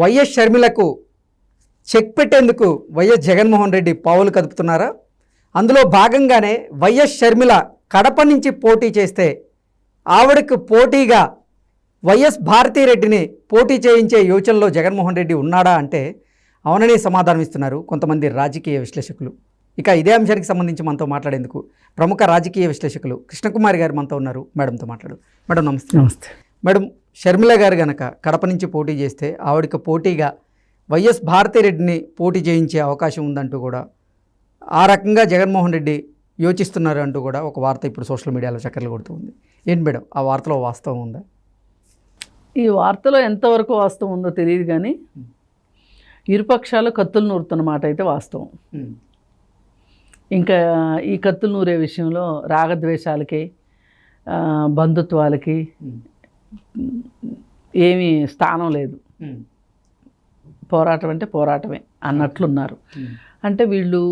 YS షర్మిలకు check పెట్టేందుకు YS Jaganmohan Reddy పావులు కదుపుతున్నారా? అందులో భాగంగానే వైఎస్ షర్మిల కడప నుంచి పోటీ చేస్తే ఆవిడకు పోటీగా వైఎస్ భారతీరెడ్డిని పోటీ చేయించే యోచనలో జగన్మోహన్ రెడ్డి ఉన్నాడా అంటే అవుననే సమాధానం ఇస్తున్నారు కొంతమంది రాజకీయ విశ్లేషకులు. ఇక ఇదే అంశానికి సంబంధించి మనతో మాట్లాడేందుకు ప్రముఖ రాజకీయ విశ్లేషకులు కృష్ణకుమారి గారు మనతో ఉన్నారు. మేడంతో మాట్లాడు. మేడం నమస్తే. నమస్తే మేడం, షర్మిల గారు గనక కడప నుంచి పోటీ చేస్తే ఆవిడకి పోటీగా వైఎస్ భారతీరెడ్డిని పోటీ చేయించే అవకాశం ఉందంటూ కూడా ఆ రకంగా జగన్మోహన్ రెడ్డి యోచిస్తున్నారు అంటూ కూడా ఒక వార్త ఇప్పుడు సోషల్ మీడియాలో చక్కర్లు కొడుతుంది. ఏంటి మేడం, ఆ వార్తలో వాస్తవం ఉందా? ఈ వార్తలో ఎంతవరకు వాస్తవం ఉందో తెలియదు, కానీ ఇరుపక్షాలు కత్తులు నూరుతున్న మాట అయితే వాస్తవం. ఇంకా ఈ కత్తులు నూరే విషయంలో రాగద్వేషాలకి బంధుత్వాలకి ఏమీ స్థానం లేదు. పోరాటం అంటే పోరాటమే అన్నట్లున్నారు. అంటే వీళ్ళు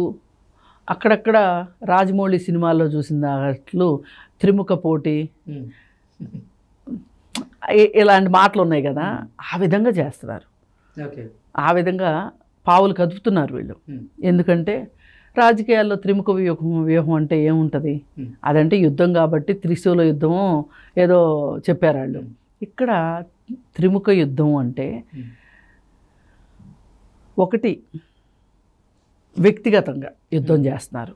అక్కడక్కడ రాజమౌళి సినిమాల్లో చూసినట్లు త్రిముఖ పోటీ ఇలాంటి మాటలు ఉన్నాయి కదా, ఆ విధంగా చేస్తున్నారు. ఆ విధంగా పావులు కదుపుతున్నారు వీళ్ళు. ఎందుకంటే రాజకీయాల్లో త్రిముఖ వ్యూహం అంటే ఏముంటుంది? అదంటే యుద్ధం కాబట్టి త్రిశూల యుద్ధము ఏదో చెప్పారు వాళ్ళు. ఇక్కడ త్రిముఖ యుద్ధం అంటే ఒకటి వ్యక్తిగతంగా యుద్ధం చేస్తున్నారు,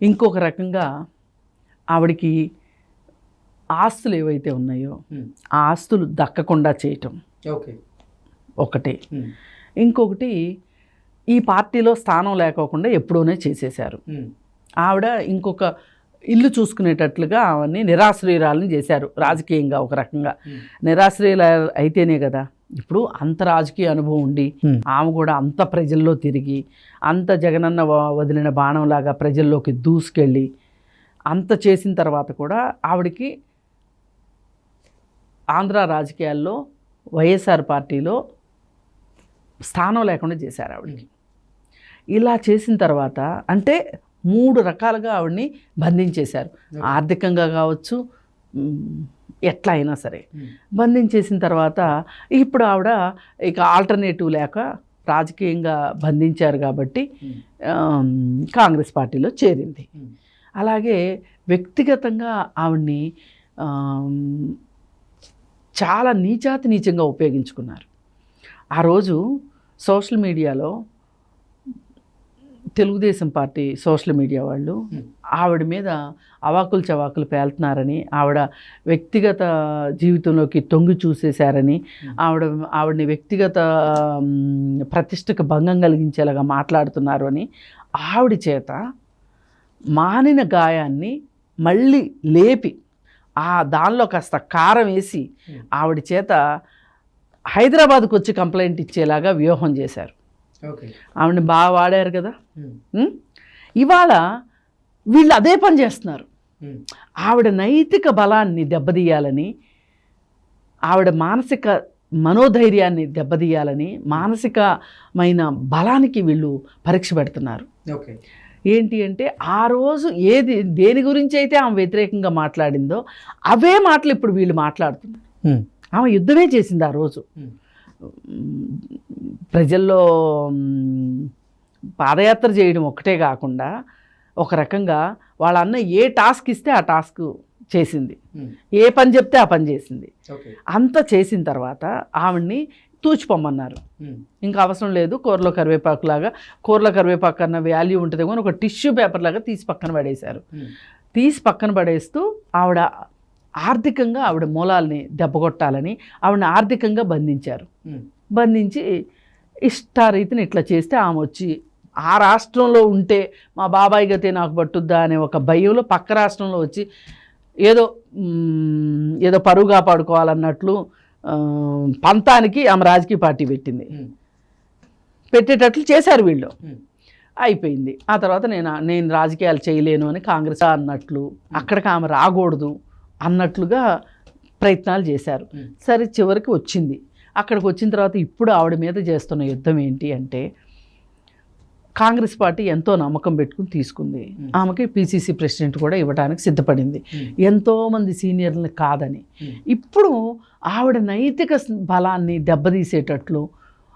ఇంకొక రకంగా ఆవిడికి ఆస్తులు ఏవైతే ఉన్నాయో ఆ ఆస్తులు దక్కకుండా చేయటం ఒకటి. ఇంకొకటి ఈ పార్టీలో స్థానం లేకోకుండా ఎప్పుడూనే చేసేశారు. ఆవిడ ఇంకొక ఇల్లు చూసుకునేటట్లుగా ఆవిడని నిరాశ్రయురాలని చేశారు రాజకీయంగా. ఒక రకంగా నిరాశ్రయులు అయితేనే కదా ఇప్పుడు అంత రాజకీయ అనుభవం ఉండి ఆమె కూడా అంత ప్రజల్లో తిరిగి అంత జగనన్న వదిలిన బాణంలాగా ప్రజల్లోకి దూసుకెళ్ళి అంత చేసిన తర్వాత కూడా ఆవిడకి ఆంధ్ర రాజకీయాల్లో వైఎస్ఆర్ పార్టీలో స్థానం లేకుండా చేశారు ఆవిడకి. ఇలా చేసిన తర్వాత అంటే 3 రకాలుగా ఆవిడని బంధించేశారు. ఆర్థికంగా కావచ్చు, ఎట్లా అయినా సరే బంధించేసిన తర్వాత ఇప్పుడు ఆవిడ ఇక ఆల్టర్నేటివ్ లేక రాజకీయంగా బంధించారు కాబట్టి కాంగ్రెస్ పార్టీలో చేరింది. అలాగే వ్యక్తిగతంగా ఆవిడ్ని చాలా నీచంగా ఉపయోగించుకున్నారు. ఆ రోజు సోషల్ మీడియాలో తెలుగుదేశం పార్టీ సోషల్ మీడియా వాళ్ళు ఆవిడ మీద అవాకులు చవాకులు పేలుతున్నారని, ఆవిడ వ్యక్తిగత జీవితంలోకి తొంగి చూసేశారని, ఆవిడని వ్యక్తిగత ప్రతిష్టకు భంగం కలిగించేలాగా మాట్లాడుతున్నారు అని ఆవిడ చేత మానిన గాయాన్ని మళ్ళీ లేపి దానిలో కాస్త కారం వేసి ఆవిడ చేత హైదరాబాద్కు వచ్చి కంప్లైంట్ ఇచ్చేలాగా వ్యూహం చేశారు. ఆవిడని బాగా వాడారు కదా. ఇవాళ వీళ్ళు అదే పని చేస్తున్నారు. ఆవిడ నైతిక బలాన్ని దెబ్బతీయాలని, ఆవిడ మానసిక మనోధైర్యాన్ని దెబ్బతీయాలని, మానసికమైన బలానికి వీళ్ళు పరీక్ష పెడుతున్నారు. ఏంటి అంటే ఆ రోజు దేని గురించి అయితే ఆమె వ్యతిరేకంగా మాట్లాడిందో అవే మాటలు ఇప్పుడు వీళ్ళు మాట్లాడుతున్నారు. ఆమె యుద్ధమే చేసింది ఆ రోజు. ప్రజల్లో పాదయాత్ర చేయడం ఒక్కటే కాకుండా ఒక రకంగా వాళ్ళ అన్న ఏ టాస్క్ ఇస్తే ఆ టాస్క్ చేసింది, ఏ పని చెప్తే ఆ పని చేసింది. అంత చేసిన తర్వాత ఆవిడ్ని తూచిపోమన్నారు. ఇంకా అవసరం లేదు, కూరలో కరివేపాకు అన్న వాల్యూ ఉంటుంది కానీ ఒక టిష్యూ పేపర్ లాగా తీసి పక్కన పడేశారు. తీసి పక్కన పడేస్తూ ఆవిడ ఆర్థికంగా ఆవిడ మూలాల్ని దెబ్బకొట్టాలని ఆవిడని ఆర్థికంగా బంధించారు. బంధించి ఇష్టారీతిని ఇట్లా చేస్తే ఆమె వచ్చి ఆ రాష్ట్రంలో ఉంటే మా బాబాయ్ గతే నాకు పట్టుద్దా అనే ఒక భయంలో పక్క రాష్ట్రంలో వచ్చి ఏదో పరువు కాపాడుకోవాలన్నట్లు పంతానికి ఆమె రాజకీయ పార్టీ పెట్టేటట్లు చేశారు వీళ్ళు. అయిపోయింది. ఆ తర్వాత నేను రాజకీయాలు చేయలేను అని కాంగ్రెస్ అన్నట్లు, అక్కడికి ఆమె రాకూడదు అన్నట్లుగా ప్రయత్నాలు చేశారు. సరే చివరికి వచ్చింది. అక్కడికి వచ్చిన తర్వాత ఇప్పుడు ఆవిడ మీద చేస్తున్న యుద్ధం ఏంటి అంటే కాంగ్రెస్ పార్టీ ఎంతో నమ్మకం పెట్టుకుని తీసుకుంది. ఆమెకి పిసిసి ప్రెసిడెంట్ కూడా ఇవ్వడానికి సిద్ధపడింది, ఎంతోమంది సీనియర్లని కాదని. ఇప్పుడు ఆవిడ నైతిక బలాన్ని దెబ్బతీసేటట్లు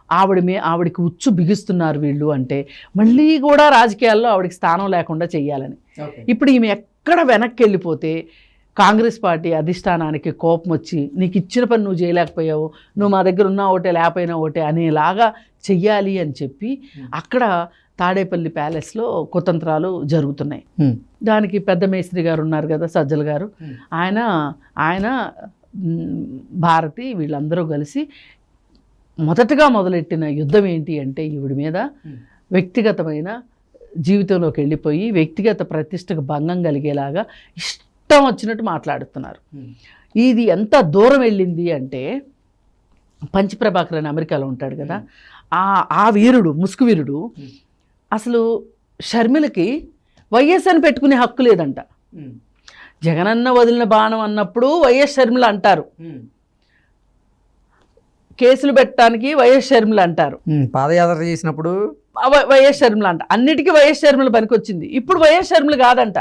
ఆవిడికి ఉచ్చు బిగిస్తున్నారు వీళ్ళు. అంటే మళ్ళీ కూడా రాజకీయాల్లో ఆవిడకి స్థానం లేకుండా చెయ్యాలని. ఇప్పుడు ఈమె ఎక్కడ వెనక్కి వెళ్ళిపోతే కాంగ్రెస్ పార్టీ అధిష్టానానికి కోపం వచ్చి నీకు ఇచ్చిన పని నువ్వు చేయలేకపోయావు, నువ్వు మా దగ్గర ఉన్నా ఒకటే లేకపోయినా ఒకటే అనేలాగా చెయ్యాలి అని చెప్పి అక్కడ తాడేపల్లి ప్యాలెస్లో కుతంత్రాలు జరుగుతున్నాయి. దానికి పెద్ద మేస్త్రి గారు ఉన్నారు కదా, సజ్జల గారు, ఆయన భారతి వీళ్ళందరూ కలిసి మొదటగా మొదలెట్టిన యుద్ధం ఏంటి అంటే ఈవిడి మీద వ్యక్తిగతమైన జీవితంలోకి వెళ్ళిపోయి వ్యక్తిగత ప్రతిష్టకు భంగం కలిగేలాగా ఇష్టం వచ్చినట్టు మాట్లాడుతున్నారు. ఇది ఎంత దూరం వెళ్ళింది అంటే పంచ్ ప్రభాకర్ అని అమెరికాలో ఉంటాడు కదా, ఆ వీరుడు, ముసుగు వీరుడు, అసలు షర్మిలకి వైఎస్ అని పెట్టుకునే హక్కు లేదంట. జగనన్న వదిలిన బాణం అన్నప్పుడు వైఎస్ షర్మిల అంటారు, కేసులు పెట్టడానికి వైఎస్ షర్మిల అంటారు, పాదయాత్ర చేసినప్పుడు వైఎస్ షర్మిల అంట, అన్నిటికీ వైఎస్ షర్మిల పనికొచ్చింది. ఇప్పుడు వైఎస్ షర్మిల కాదంట,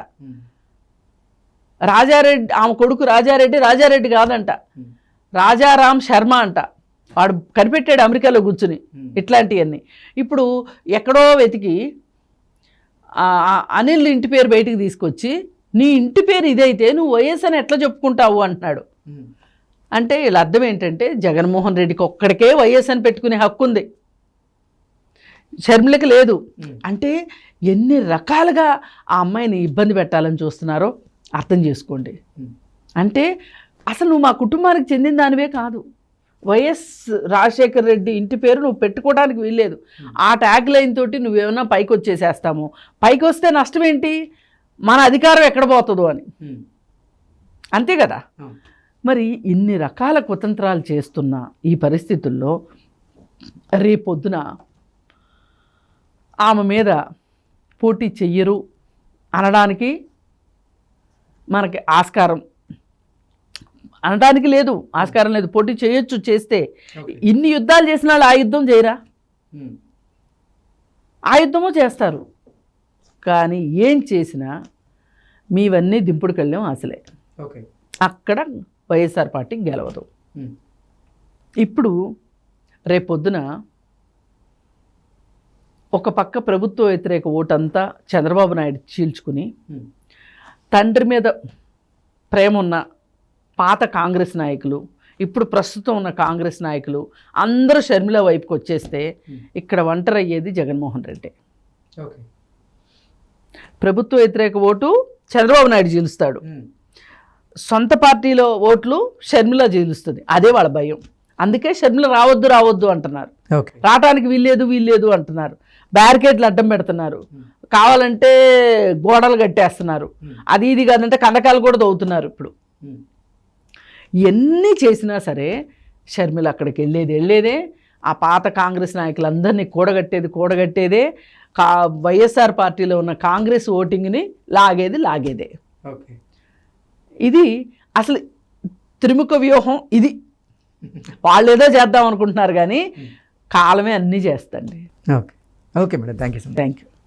రాజారెడ్డి, ఆమె కొడుకు రాజారెడ్డి కాదంట, రాజారాం శర్మ అంట. వాడు కనిపెట్టాడు అమెరికాలో కూర్చుని ఇట్లాంటివన్నీ. ఇప్పుడు ఎక్కడో వెతికి అనిల్ ఇంటి పేరు బయటికి తీసుకొచ్చి నీ ఇంటి పేరు ఇదైతే నువ్వు వైఎస్ అని ఎట్లా చెప్పుకుంటావు అంటున్నాడు. అంటే వీళ్ళ అర్థం ఏంటంటే జగన్మోహన్ రెడ్డికి ఒక్కడికే వైఎస్ అని పెట్టుకునే హక్కు ఉంది, షర్మిలకి లేదు. అంటే ఎన్ని రకాలుగా ఆ అమ్మాయిని ఇబ్బంది పెట్టాలని చూస్తున్నారో అర్థం చేసుకోండి. అంటే అసలు నువ్వు మా కుటుంబానికి చెందిన దానివే కాదు, వైఎస్ రాజశేఖర్ రెడ్డి ఇంటి పేరు నువ్వు పెట్టుకోవడానికి వీల్లేదు. ఆ ట్యాగ్ లైన్ తోటి నువ్వేమన్నా పైకి వచ్చేసేస్తాము, పైకి వస్తే నష్టం ఏంటి, మన అధికారం ఎక్కడ పోతుందో అని, అంతే కదా. మరి ఇన్ని రకాల కుతంత్రాలు చేస్తున్న ఈ పరిస్థితుల్లో రేపొద్దున ఆమె మీద పోటీ చెయ్యరు అనడానికి మనకి అనడానికి లేదు, ఆస్కారం లేదు. పోటీ చేయొచ్చు, చేస్తే ఇన్ని యుద్ధాలు చేసిన వాళ్ళు ఆ యుద్ధం చేయరా, ఆ యుద్ధమో చేస్తారు. కానీ ఏం చేసినా మీవన్నీ దింపుడు కళ్ళెం ఆశలే, అక్కడ వైఎస్ఆర్ పార్టీ గెలవదు. ఇప్పుడు రేపొద్దున ఒక పక్క ప్రభుత్వ వ్యతిరేక ఓటంతా చంద్రబాబు నాయుడు చీల్చుకుని తండ్రి మీద ప్రేమ ఉన్న పాత కాంగ్రెస్ నాయకులు, ఇప్పుడు ప్రస్తుతం ఉన్న కాంగ్రెస్ నాయకులు అందరూ షర్మిల వైపుకి వచ్చేస్తే ఇక్కడ ఒంటరి అయ్యేది జగన్మోహన్ రెడ్డి. ప్రభుత్వ వ్యతిరేక ఓటు చంద్రబాబు నాయుడు చీలుస్తాడు, సొంత పార్టీలో ఓట్లు షర్మిల చీలుస్తుంది, అదే వాళ్ళ భయం. అందుకే షర్మిల రావద్దు అంటున్నారు, రావటానికి వీల్లేదు అంటున్నారు, బ్యారికేడ్లు అడ్డం పెడుతున్నారు, కావాలంటే గోడలు కట్టేస్తున్నారు, అది ఇది కాదంటే కందకాలు కూడా తవ్వుతున్నారు. ఇప్పుడు ఇవన్నీ చేసినా సరే షర్మిల అక్కడికి వెళ్ళేదే ఆ పాత కాంగ్రెస్ నాయకులందరినీ కూడగట్టేదే వైఎస్ఆర్ పార్టీలో ఉన్న కాంగ్రెస్ ఓటింగ్ని లాగేదే. ఇది అసలు త్రిముఖ వ్యూహం. ఇది వాళ్ళు ఏదో చేద్దాం అనుకుంటున్నారు కానీ కాలమే అన్నీ చేస్తండి. Okay madam, thank you.